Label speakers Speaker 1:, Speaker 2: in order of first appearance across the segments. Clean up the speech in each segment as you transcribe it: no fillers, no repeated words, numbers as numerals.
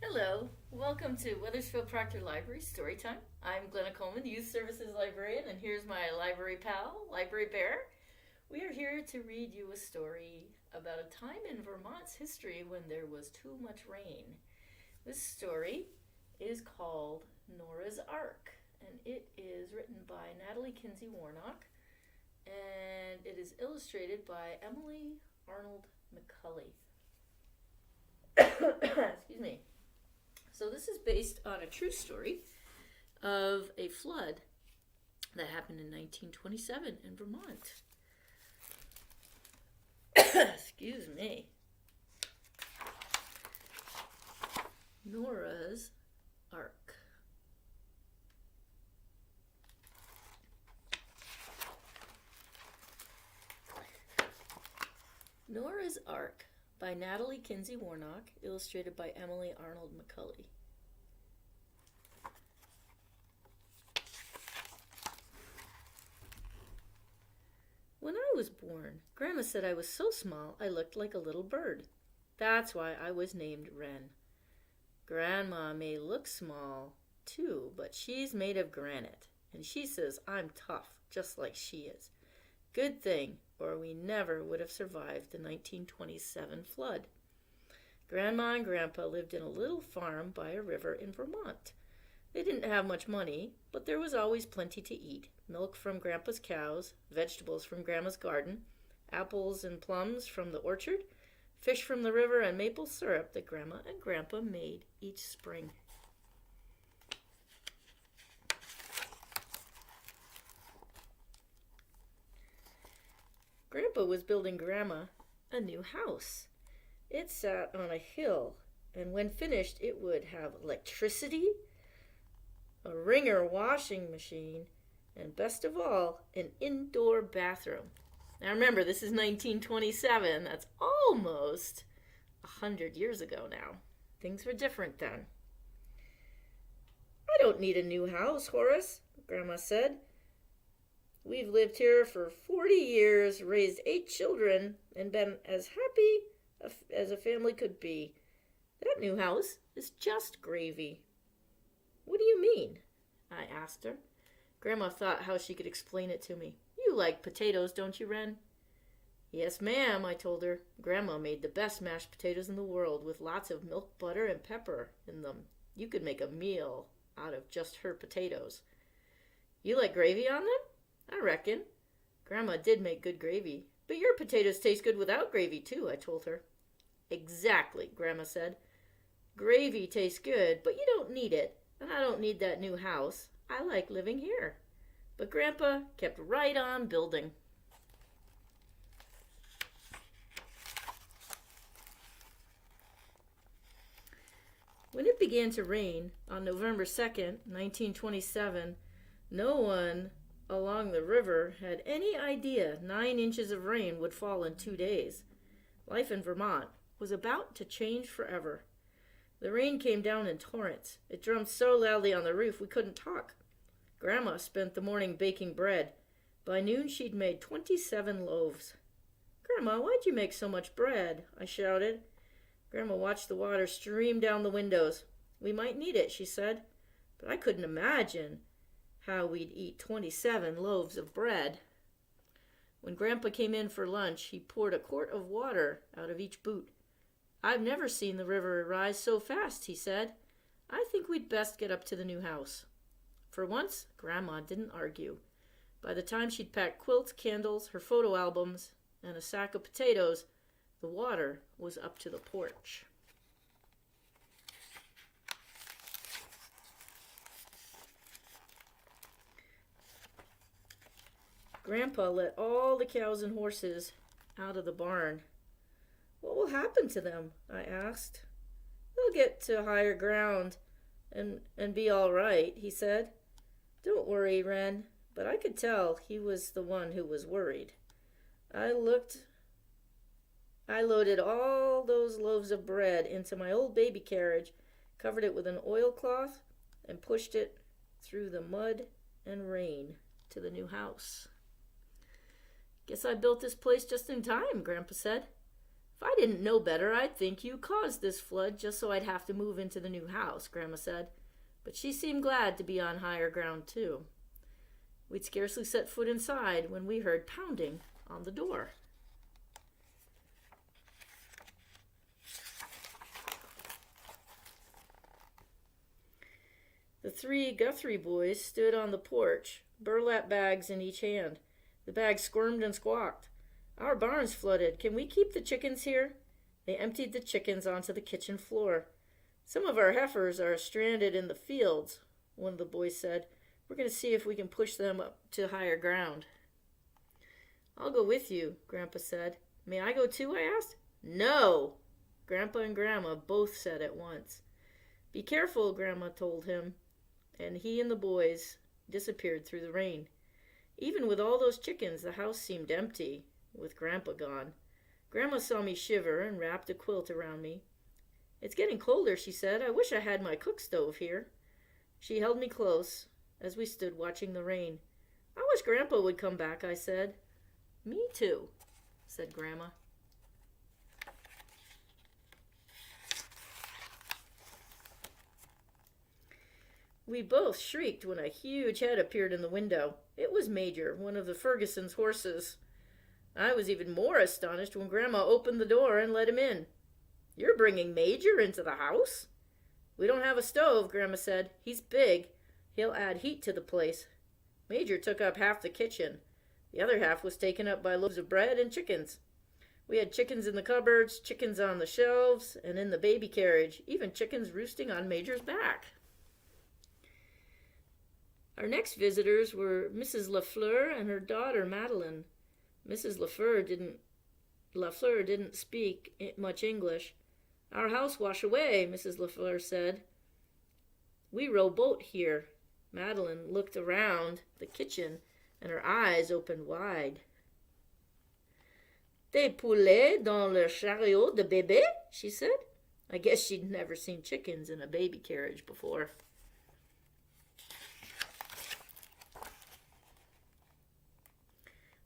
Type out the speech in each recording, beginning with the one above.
Speaker 1: Hello, welcome to Weathersfield Proctor Library Storytime. I'm Glenna Coleman, Youth Services Librarian, and here's my library pal, Library Bear. We are here to read you a story about a time in Vermont's history when there was too much rain. This story is called Nora's Ark, and it is written by Natalie Kinsey-Warnock, and it is illustrated by Emily Arnold McCully. Excuse me. So this is based on a true story of a flood that happened in 1927 in Vermont. Excuse me. Nora's Ark. Nora's Ark by Natalie Kinsey-Warnock, illustrated by Emily Arnold McCully. When I was born, Grandma said I was so small I looked like a little bird. That's why I was named Wren. Grandma may look small, too, but she's made of granite, and she says I'm tough, just like she is. Good thing, or we never would have survived the 1927 flood. Grandma and Grandpa lived in a little farm by a river in Vermont. They didn't have much money, but there was always plenty to eat. Milk from Grandpa's cows, vegetables from Grandma's garden, apples and plums from the orchard, fish from the river, and maple syrup that Grandma and Grandpa made each spring. Grandpa was building Grandma a new house. It sat on a hill, and when finished, it would have electricity, a Wringer washing machine, and best of all, an indoor bathroom. Now remember, this is 1927. That's almost 100 years ago now. Things were different then. I don't need a new house, Horace, Grandma said. We've lived here for 40 years, raised 8 children, and been as happy as a family could be. That new house is just gravy. What do you mean? I asked her. Grandma thought how she could explain it to me. You like potatoes, don't you, Wren? Yes, ma'am, I told her. Grandma made the best mashed potatoes in the world with lots of milk, butter, and pepper in them. You could make a meal out of just her potatoes. You like gravy on them? I reckon. Grandma did make good gravy, but your potatoes taste good without gravy, too, I told her. Exactly, Grandma said. Gravy tastes good, but you don't need it, and I don't need that new house. I like living here. But Grandpa kept right on building. When it began to rain on November 2nd, 1927, no one along the river had any idea 9 inches of rain would fall in 2 days. Life in Vermont was about to change forever. The rain came down in torrents. It drummed so loudly on the roof we couldn't talk. Grandma spent the morning baking bread. By noon she'd made 27 loaves. Grandma, why'd you make so much bread? I shouted. Grandma watched the water stream down the windows. We might need it, she said, but I couldn't imagine how we'd eat 27 loaves of bread. When Grandpa came in for lunch, he poured a quart of water out of each boot. I've never seen the river rise so fast, he said. I think we'd best get up to the new house. For once, Grandma didn't argue. By the time she'd packed quilts, candles, her photo albums, and a sack of potatoes, the water was up to the porch. Grandpa let all the cows and horses out of the barn. What will happen to them? I asked. They'll get to higher ground and be all right, he said. Don't worry, Wren, but I could tell he was the one who was worried. I loaded all those loaves of bread into my old baby carriage, covered it with an oilcloth, and pushed it through the mud and rain to the new house. Guess I built this place just in time, Grandpa said. If I didn't know better, I'd think you caused this flood just so I'd have to move into the new house, Grandma said. But she seemed glad to be on higher ground, too. We'd scarcely set foot inside when we heard pounding on the door. The three Guthrie boys stood on the porch, burlap bags in each hand. The bags squirmed and squawked. "Our barn's flooded. Can we keep the chickens here?" They emptied the chickens onto the kitchen floor. "Some of our heifers are stranded in the fields," one of the boys said. "We're going to see if we can push them up to higher ground." "I'll go with you," Grandpa said. "May I go too?" I asked. "No!" Grandpa and Grandma both said at once. "Be careful," Grandma told him, and he and the boys disappeared through the rain. Even with all those chickens, the house seemed empty, with Grandpa gone. Grandma saw me shiver and wrapped a quilt around me. "It's getting colder," she said. "I wish I had my cook stove here." She held me close as we stood watching the rain. "I wish Grandpa would come back," I said. "Me too," said Grandma. We both shrieked when a huge head appeared in the window. It was Major, one of the Fergusons' horses. I was even more astonished when Grandma opened the door and let him in. "You're bringing Major into the house?" "We don't have a stove," Grandma said. "He's big. He'll add heat to the place." Major took up half the kitchen. The other half was taken up by loaves of bread and chickens. We had chickens in the cupboards, chickens on the shelves, and in the baby carriage, even chickens roosting on Major's back. Our next visitors were Mrs. Lafleur and her daughter Madeline. Mrs. Lafleur didn't speak much English. "Our house wash away," Mrs. Lafleur said. "We row boat here." Madeline looked around the kitchen, and her eyes opened wide. "Des poulets dans le chariot de bébé?" she said. I guess she'd never seen chickens in a baby carriage before.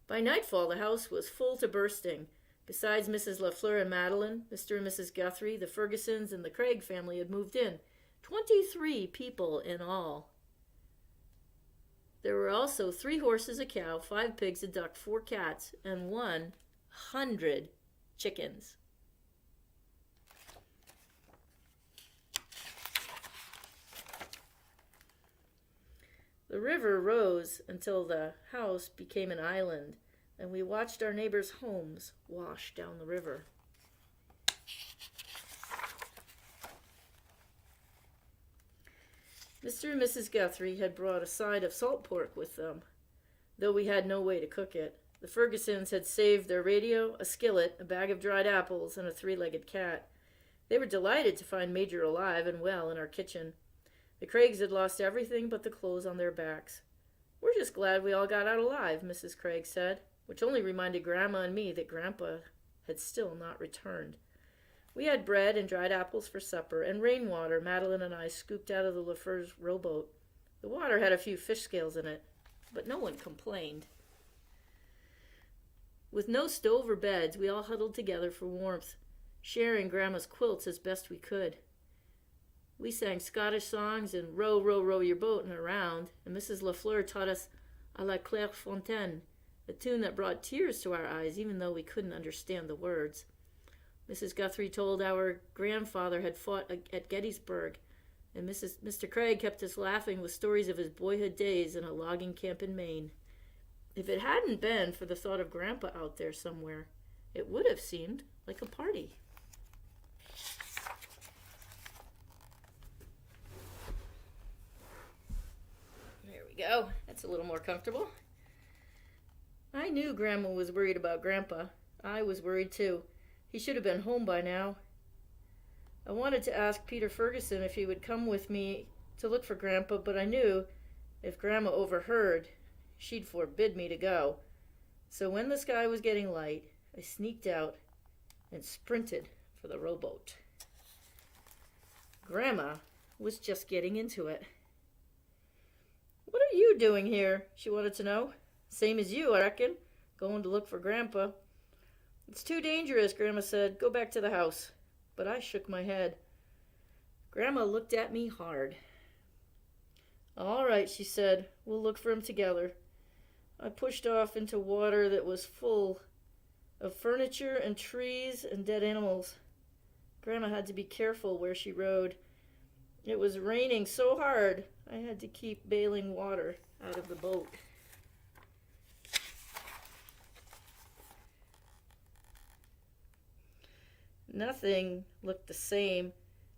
Speaker 1: By nightfall, the house was full to bursting. Besides Mrs. Lafleur and Madeline, Mr. and Mrs. Guthrie, the Fergusons, and the Craig family had moved in. 23 people in all. There were also 3 horses, a cow, 5 pigs, a duck, 4 cats, and 100 chickens. The river rose until the house became an island, and we watched our neighbors' homes wash down the river. Mr. and Mrs. Guthrie had brought a side of salt pork with them, though we had no way to cook it. The Fergusons had saved their radio, a skillet, a bag of dried apples, and a 3-legged cat. They were delighted to find Major alive and well in our kitchen. The Craigs had lost everything but the clothes on their backs. "We're just glad we all got out alive," Mrs. Craig said, which only reminded Grandma and me that Grandpa had still not returned. We had bread and dried apples for supper, and rainwater Madeline and I scooped out of the Lafleur's rowboat. The water had a few fish scales in it, but no one complained. With no stove or beds, we all huddled together for warmth, sharing Grandma's quilts as best we could. We sang Scottish songs and "Row, row, row your boat" and around, and Mrs. Lafleur taught us "À la Claire Fontaine," a tune that brought tears to our eyes even though we couldn't understand the words. Mrs. Guthrie told our grandfather had fought at Gettysburg, and Mr. Craig kept us laughing with stories of his boyhood days in a logging camp in Maine. If it hadn't been for the thought of Grandpa out there somewhere, it would have seemed like a party. Go. That's a little more comfortable. I knew Grandma was worried about Grandpa. I was worried too. He should have been home by now. I wanted to ask Peter Ferguson if he would come with me to look for Grandpa, but I knew if Grandma overheard, she'd forbid me to go. So when the sky was getting light, I sneaked out and sprinted for the rowboat. Grandma was just getting into it. "What are you doing here?" she wanted to know. "Same as you, I reckon. Going to look for Grandpa." "It's too dangerous," Grandma said. "Go back to the house." But I shook my head. Grandma looked at me hard. "All right," she said. "We'll look for him together." I pushed off into water that was full of furniture and trees and dead animals. Grandma had to be careful where she rode. It was raining so hard, I had to keep bailing water out of the boat. Nothing looked the same.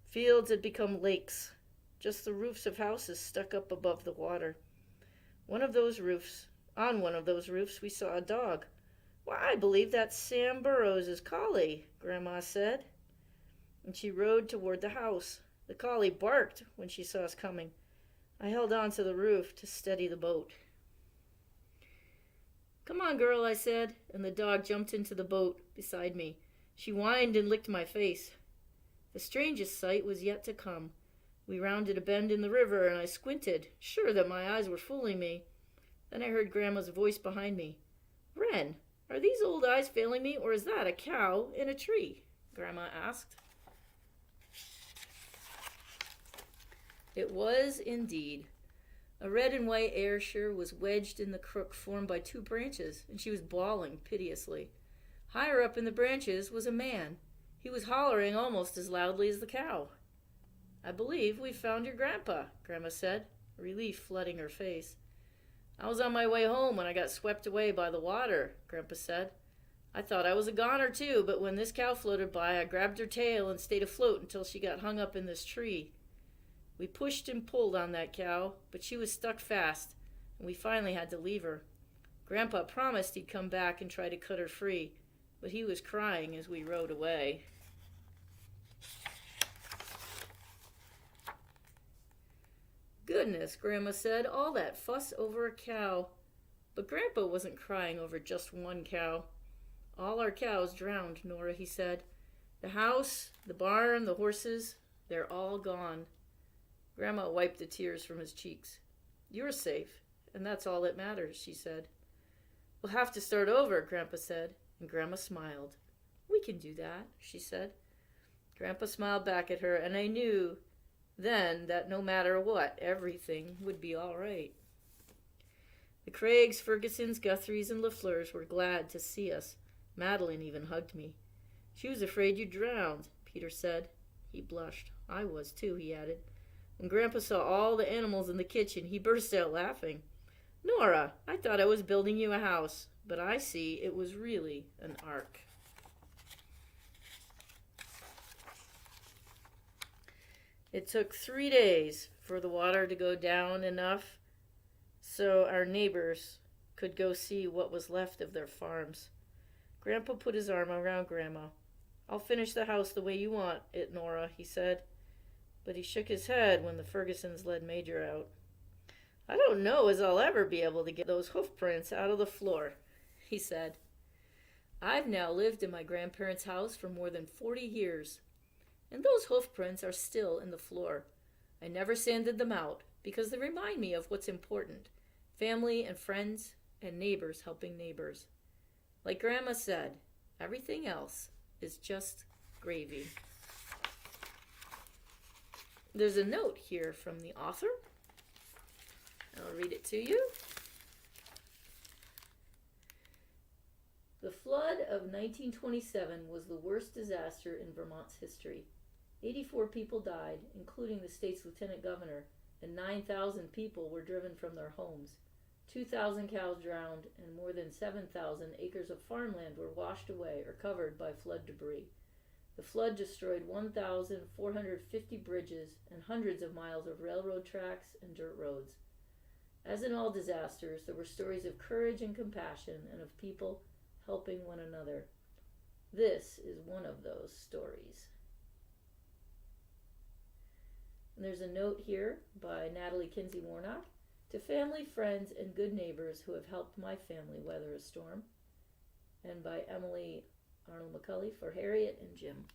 Speaker 1: Fields had become lakes. Just the roofs of houses stuck up above the water. On one of those roofs, we saw a dog. "Why, I believe that's Sam Burroughs' collie," Grandma said. And she rode toward the house. The collie barked when she saw us coming. I held on to the roof to steady the boat. "Come on, girl," I said, and the dog jumped into the boat beside me. She whined and licked my face. The strangest sight was yet to come. We rounded a bend in the river, and I squinted, sure that my eyes were fooling me. Then I heard Grandma's voice behind me. "Wren, are these old eyes failing me, or is that a cow in a tree?" Grandma asked. It was indeed. A red and white Ayrshire was wedged in the crook formed by two branches, and she was bawling piteously. Higher up in the branches was a man. He was hollering almost as loudly as the cow. "I believe we've found your grandpa," Grandma said, relief flooding her face. "I was on my way home when I got swept away by the water," Grandpa said. "I thought I was a goner too, but when this cow floated by, I grabbed her tail and stayed afloat until she got hung up in this tree. We pushed and pulled on that cow, but she was stuck fast, and we finally had to leave her. Grandpa promised he'd come back and try to cut her free, but he was crying as we rode away." "Goodness," Grandma said, "all that fuss over a cow." But Grandpa wasn't crying over just one cow. "All our cows drowned, Nora," he said. "The house, the barn, the horses, they're all gone." Grandma wiped the tears from his cheeks. "You're safe, and that's all that matters," she said. "We'll have to start over," Grandpa said, and Grandma smiled. "We can do that," she said. Grandpa smiled back at her, and I knew then that no matter what, everything would be all right. The Craigs, Fergusons, Guthries, and LaFleurs were glad to see us. Madeline even hugged me. "She was afraid you drowned," Peter said. He blushed. "I was too," he added. When Grandpa saw all the animals in the kitchen, he burst out laughing. "Nora, I thought I was building you a house, but I see it was really an ark." It took 3 days for the water to go down enough so our neighbors could go see what was left of their farms. Grandpa put his arm around Grandma. "I'll finish the house the way you want it, Nora," he said. But he shook his head when the Fergusons led Major out. "I don't know as I'll ever be able to get those hoof prints out of the floor," he said. "I've now lived in my grandparents' house for more than 40 years. And those hoof prints are still in the floor. I never sanded them out because they remind me of what's important. Family and friends and neighbors helping neighbors. Like Grandma said, everything else is just gravy." There's a note here from the author. I'll read it to you. "The flood of 1927 was the worst disaster in Vermont's history. 84 people died, including the state's lieutenant governor, and 9,000 people were driven from their homes. 2,000 cows drowned, and more than 7,000 acres of farmland were washed away or covered by flood debris. The flood destroyed 1,450 bridges and hundreds of miles of railroad tracks and dirt roads. As in all disasters, there were stories of courage and compassion and of people helping one another. This is one of those stories." And there's a note here by Natalie Kinsey-Warnock. "To family, friends, and good neighbors who have helped my family weather a storm." And by Emily Arnold McCully for Harriet and Jim.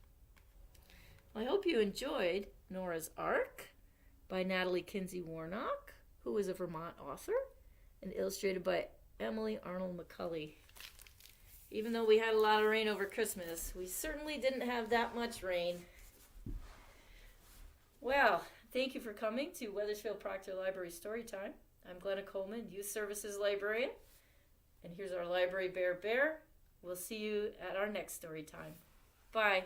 Speaker 1: I hope you enjoyed Nora's Ark by Natalie Kinsey-Warnock, who is a Vermont author, and illustrated by Emily Arnold McCully. Even though we had a lot of rain over Christmas, we certainly didn't have that much rain. Well, thank you for coming to Weathersfield Proctor Library Storytime. I'm Glenna Coleman, Youth Services Librarian. And here's our library bear. We'll see you at our next story time. Bye.